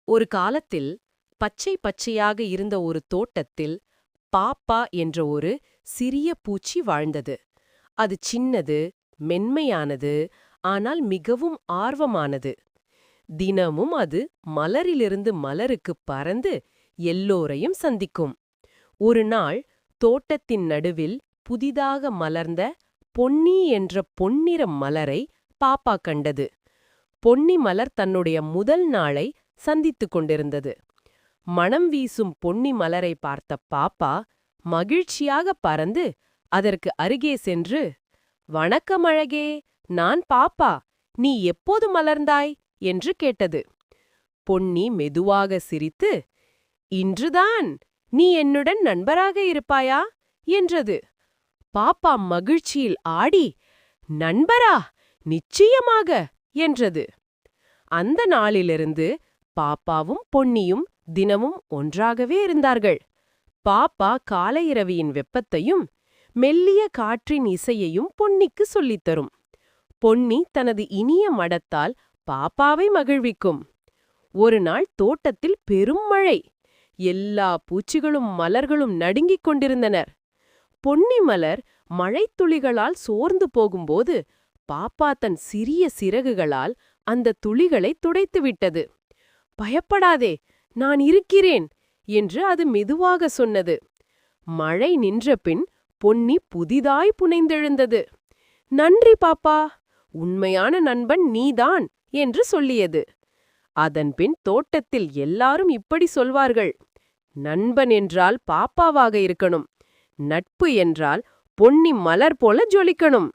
ஒரு காலத்தில் பச்சை பச்சையாக இருந்த ஒரு தோட்டத்தில் பாப்பா என்ற ஒரு சிறிய பூச்சி வாழ்ந்தது. அது சின்னது, மென்மையானது, ஆனால் மிகவும் ஆர்வமானது. தினமும் அது மலரிலிருந்து மலருக்குப் பறந்து எல்லோரையும் சந்திக்கும். ஒரு நாள் தோட்டத்தின் நடுவில் புதிதாக மலர்ந்த பொன்னி என்ற பொன்னிற மலரை பாப்பா கண்டது. பொன்னி மலர் தன்னுடைய முதல் நாளை சந்தித்துக் கொண்டிருந்தது. மணம் வீசும் பொன்னி மலரை பார்த்த பாப்பா மகிழ்ச்சியாக பறந்து அதற்கு அருகே சென்று, "வணக்கம் அழகே, நான் பாப்பா, நீ எப்போது மலர்ந்தாய்?" என்று கேட்டது. பொன்னி மெதுவாக சிரித்து, "இன்றுதான். நீ என்னுடன் நண்பராக இருப்பாயா?" என்றது. பாப்பா மகிழ்ச்சியில் ஆடி, "நண்பரா? நிச்சயமாக!" என்றது. அந்த நாளிலிருந்து பாப்பாவும் பொன்னியும் தினமும் ஒன்றாகவே இருந்தார்கள். பாப்பா காலை இரவியின் வெப்பத்தையும் மெல்லிய காற்றின் இசையையும் பொன்னிக்கு சொல்லித்தரும். பொன்னி தனது இனிய மடத்தால் பாப்பாவை மகிழ்விக்கும். ஒரு நாள் தோட்டத்தில் பெரும் மழை. எல்லா பூச்சிகளும் மலர்களும் நடுங்கிக் கொண்டிருந்தனர். பொன்னி மலர் மழைத்துளிகளால் சோர்ந்து போகும்போது பாப்பா தன் சிறிய சிறகுகளால் அந்த துளிகளை துடைத்துவிட்டது. "பயப்படாதே, நான் இருக்கிறேன்" என்று அது மெதுவாக சொன்னது. மழை நின்றபின் பொன்னி புதிதாய் புனைந்தெழுந்தது. "நன்றி பாப்பா, உண்மையான நண்பன் நீதான்" என்று சொல்லியது. அதன்பின் தோட்டத்தில் எல்லாரும் இப்படி சொல்வார்கள்: நண்பன் என்றால் பாப்பாவாக இருக்கணும், நட்பு என்றால் பொன்னி மலர் போல ஜொலிக்கணும்.